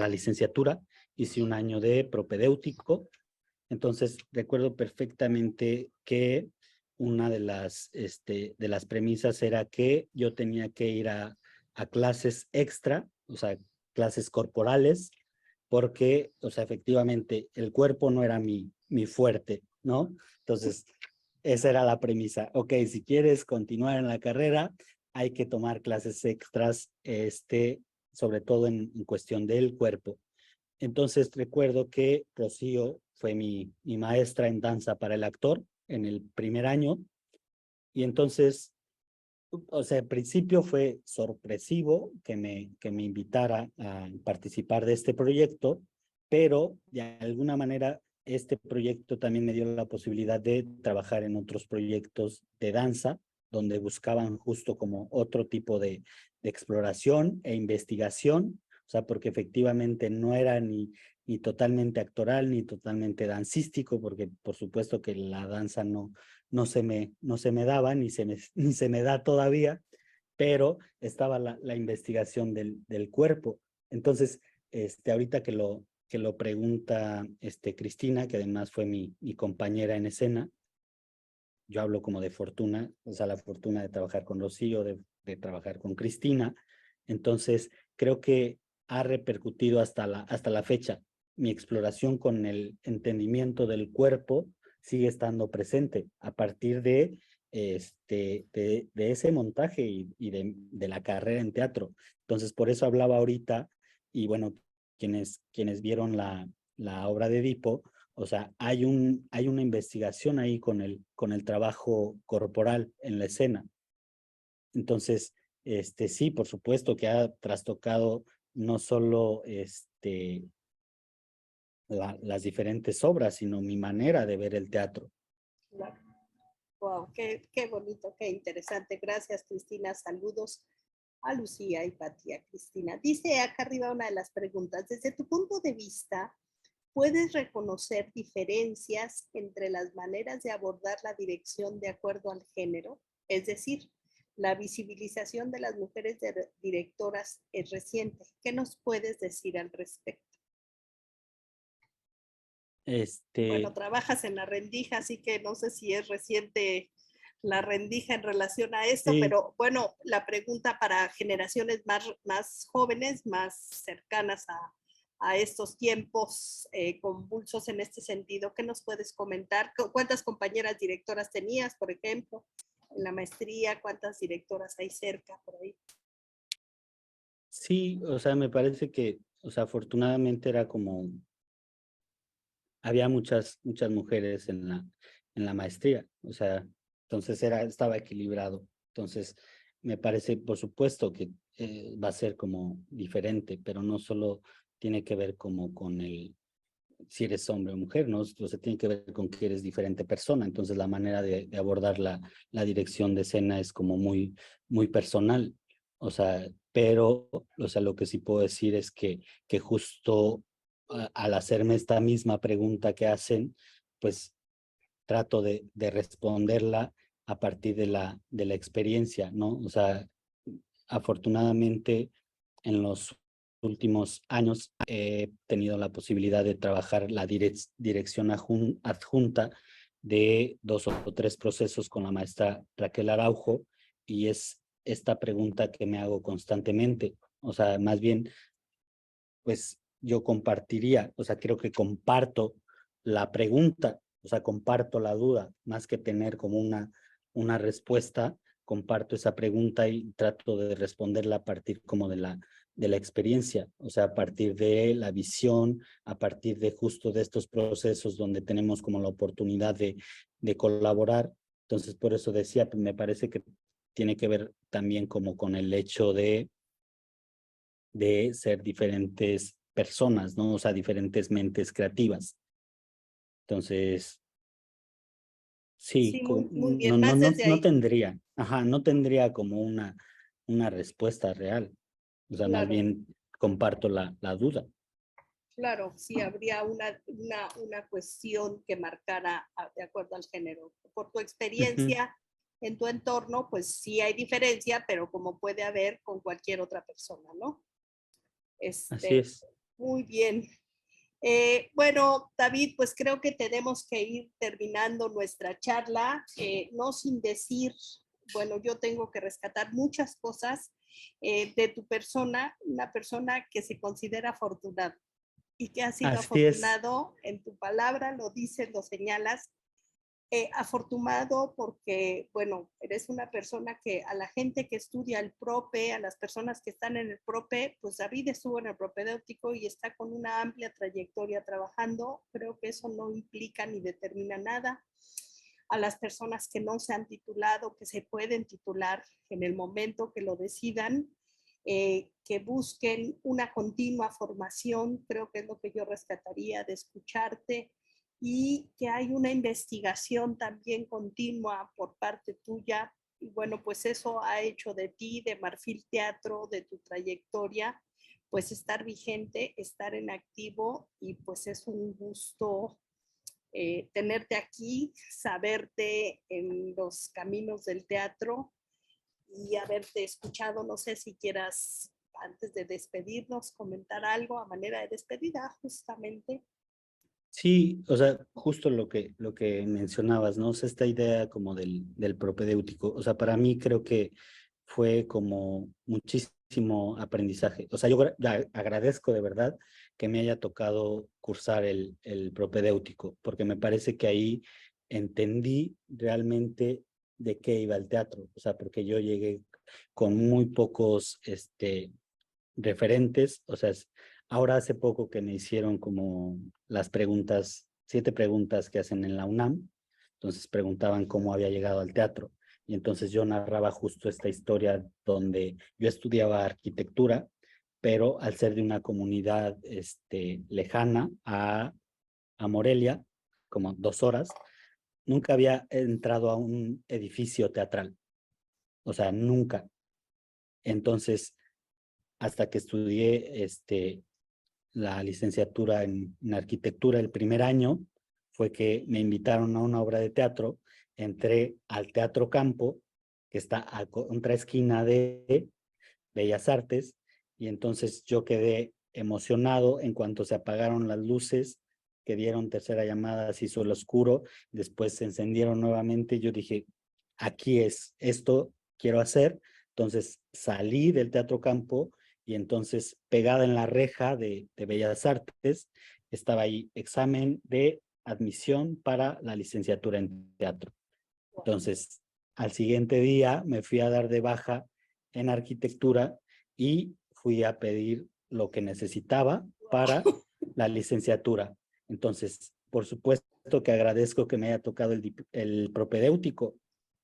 licenciatura, hice un año de propedéutico, entonces recuerdo perfectamente que una de las premisas era que yo tenía que ir a clases extra, o sea, clases corporales, porque, o sea, efectivamente el cuerpo no era mi fuerte, ¿no? Entonces, esa era la premisa. Ok, si quieres continuar en la carrera, hay que tomar clases extras, sobre todo en cuestión del cuerpo. Entonces recuerdo que Rocío fue mi maestra en danza para el actor en el primer año y entonces, o sea, al principio fue sorpresivo que me invitara a participar de este proyecto, pero de alguna manera este proyecto también me dio la posibilidad de trabajar en otros proyectos de danza donde buscaban justo como otro tipo de exploración e investigación, o sea, porque efectivamente no era ni totalmente actoral ni totalmente dancístico, porque por supuesto que la danza no se me daba ni se me da todavía, pero estaba la investigación del cuerpo. Entonces, ahorita que lo pregunta Cristina, que además fue mi compañera en escena, yo hablo como de fortuna, o sea, la fortuna de trabajar con Rocío, de trabajar con Cristina. Entonces, creo que ha repercutido hasta la fecha. Mi exploración con el entendimiento del cuerpo sigue estando presente a partir de ese montaje y de la carrera en teatro. Entonces, por eso hablaba ahorita, y bueno, quienes vieron la obra de Edipo, o sea, hay una investigación ahí con el trabajo corporal en la escena. Entonces, sí, por supuesto que ha trastocado no solo las diferentes obras, sino mi manera de ver el teatro. Claro. Wow, qué bonito, qué interesante. Gracias, Cristina. Saludos a Lucía y Pati, a Cristina. Dice acá arriba una de las preguntas. Desde tu punto de vista, ¿puedes reconocer diferencias entre las maneras de abordar la dirección de acuerdo al género? Es decir, la visibilización de las mujeres directoras es reciente. ¿Qué nos puedes decir al respecto? Bueno, Este, trabajas en la rendija, así que no sé si es reciente la rendija en relación a esto, sí, pero bueno, la pregunta para generaciones más jóvenes, más cercanas a estos tiempos convulsos en este sentido, ¿qué nos puedes comentar? ¿Cuántas compañeras directoras tenías, por ejemplo, en la maestría? ¿Cuántas directoras hay cerca por ahí? sí, o sea, me parece que, o sea, afortunadamente era como, había muchas mujeres en la maestría, o sea, entonces estaba equilibrado. Entonces, me parece, por supuesto, que va a ser como diferente, pero no solo tiene que ver como con si eres hombre o mujer, ¿no? O sea, tiene que ver con que eres diferente persona. Entonces, la manera de abordar la dirección de escena es como muy personal. O sea, pero, o sea, lo que sí puedo decir es que justo al hacerme esta misma pregunta que hacen, pues trato de responderla a partir de la experiencia, ¿no? O sea, afortunadamente en los últimos años he tenido la posibilidad de trabajar la dirección adjunta de 2 o 3 procesos con la maestra Raquel Araujo y es esta pregunta que me hago constantemente. O sea, más bien, pues yo compartiría, o sea, creo que comparto la pregunta, o sea, comparto la duda, más que tener como una respuesta, comparto esa pregunta y trato de responderla a partir como de la experiencia, o sea, a partir de la visión, a partir de justo de estos procesos donde tenemos como la oportunidad de colaborar Entonces, por eso decía, pues, me parece que tiene que ver también como con el hecho de ser diferentes personas, ¿no? O sea, diferentes mentes creativas. Entonces, sí, Sí, muy bien, más no, desde no ahí, tendría, no tendría como una respuesta real. O sea, más claro. bien comparto la duda. Claro, sí habría una cuestión que marcara de acuerdo al género. Por tu Ujú, experiencia en tu entorno, pues sí hay diferencia, pero como puede haber con cualquier otra persona, ¿no? así Este, es. muy bien. Bueno, David, pues creo que tenemos que ir terminando nuestra charla, no sin decir, bueno, yo tengo que rescatar muchas cosas de tu persona, una persona que se considera afortunada y que has sido Así es. afortunado en tu palabra, lo dices, lo señalas, afortunado porque, bueno, eres una persona que a la gente que estudia el PROPE, a las personas que están en el PROPE, pues David estuvo en el propedéutico y está con una amplia trayectoria trabajando. Creo que eso no implica ni determina nada. A las personas que no se han titulado, que se pueden titular en el momento que lo decidan, que busquen una continua formación, creo que es lo que yo rescataría de escucharte, y que hay una investigación también continua por parte tuya. Y bueno, pues eso ha hecho de ti, de Marfil Teatro, de tu trayectoria, pues estar vigente, estar en activo, y pues es un gusto tenerte aquí, saberte en los caminos del teatro y haberte escuchado. No sé si quieras, antes de despedirnos, comentar algo a manera de despedida, justamente. Sí, o sea, justo lo que mencionabas, ¿no? O sea, esta idea como del propedéutico, o sea, para mí creo que fue como muchísimo aprendizaje. O sea, yo agradezco de verdad que me haya tocado cursar el propedéutico, porque me parece que ahí entendí realmente de qué iba el teatro. O sea, porque yo llegué con muy pocos, referentes, o sea, ahora hace poco que me hicieron como las preguntas, 7 preguntas que hacen en la UNAM, entonces preguntaban cómo había llegado al teatro, y entonces yo narraba justo esta historia donde yo estudiaba arquitectura, pero al ser de una comunidad lejana a Morelia, como 2 horas, nunca había entrado a un edificio teatral, o sea, nunca. Entonces, hasta que estudié la licenciatura en arquitectura el primer año, fue que me invitaron a una obra de teatro, entré al Teatro Campo, que está a otra esquina de Bellas Artes, y entonces yo quedé emocionado en cuanto se apagaron las luces, que dieron tercera llamada, se hizo el oscuro, después se encendieron nuevamente, yo dije, aquí es, esto quiero hacer. Entonces salí del Teatro Campo y entonces pegada en la reja de Bellas Artes estaba ahí examen de admisión para la licenciatura en teatro. Entonces, al siguiente día me fui a dar de baja en arquitectura y fui a pedir lo que necesitaba para la licenciatura. Entonces, por supuesto que agradezco que me haya tocado el propedéutico,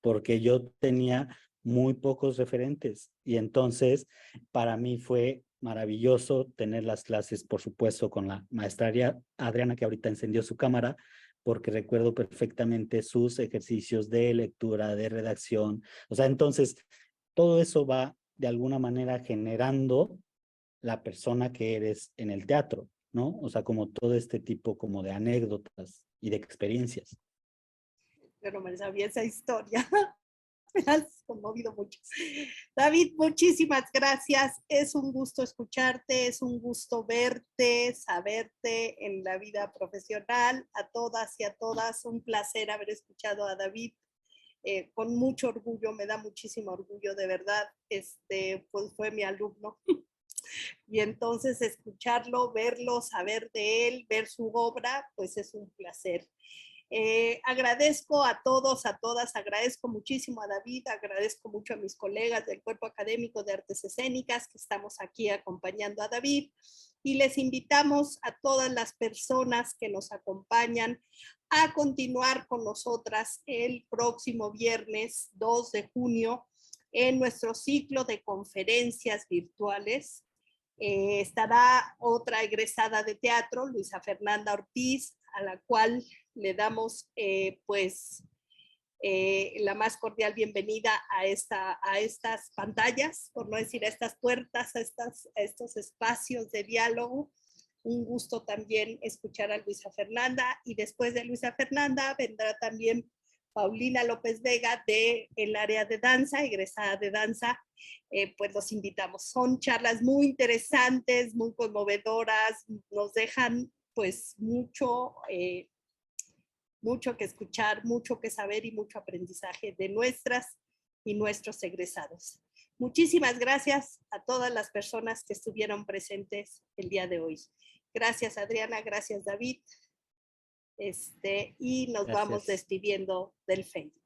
porque yo tenía muy pocos referentes y entonces para mí fue maravilloso tener las clases, por supuesto, con la maestra Adriana, que ahorita encendió su cámara, porque recuerdo perfectamente sus ejercicios de lectura, de redacción. O sea, entonces, todo eso va de alguna manera generando la persona que eres en el teatro, ¿no? O sea, como todo este tipo como de anécdotas y de experiencias. Pero me sabía esa historia. Me has conmovido mucho. David, muchísimas gracias. Es un gusto escucharte, es un gusto verte, saberte en la vida profesional. A todas y a todas, un placer haber escuchado a David. Con mucho orgullo, me da muchísimo orgullo, de verdad. Pues fue mi alumno. Y entonces escucharlo, verlo, saber de él, ver su obra, pues es un placer. Agradezco a todos, a todas, agradezco muchísimo a David, agradezco mucho a mis colegas del Cuerpo Académico de Artes Escénicas que estamos aquí acompañando a David. y les invitamos a todas las personas que nos acompañan a continuar con nosotras el próximo viernes 2 de junio en nuestro ciclo de conferencias virtuales. Estará otra egresada de teatro, Luisa Fernanda Ortiz, a la cual le damos la más cordial bienvenida a estas pantallas, por no decir a estas puertas, a estos espacios de diálogo. Un gusto también escuchar a Luisa Fernanda, y después de Luisa Fernanda vendrá también Paulina López Vega del área de danza, egresada de danza. Pues los invitamos. Son charlas muy interesantes, muy conmovedoras, nos dejan pues mucho que escuchar, mucho que saber y mucho aprendizaje de nuestras y nuestros egresados. Muchísimas gracias a todas las personas que estuvieron presentes el día de hoy. Gracias, Adriana, gracias, David. Y nos vamos despidiendo del Facebook.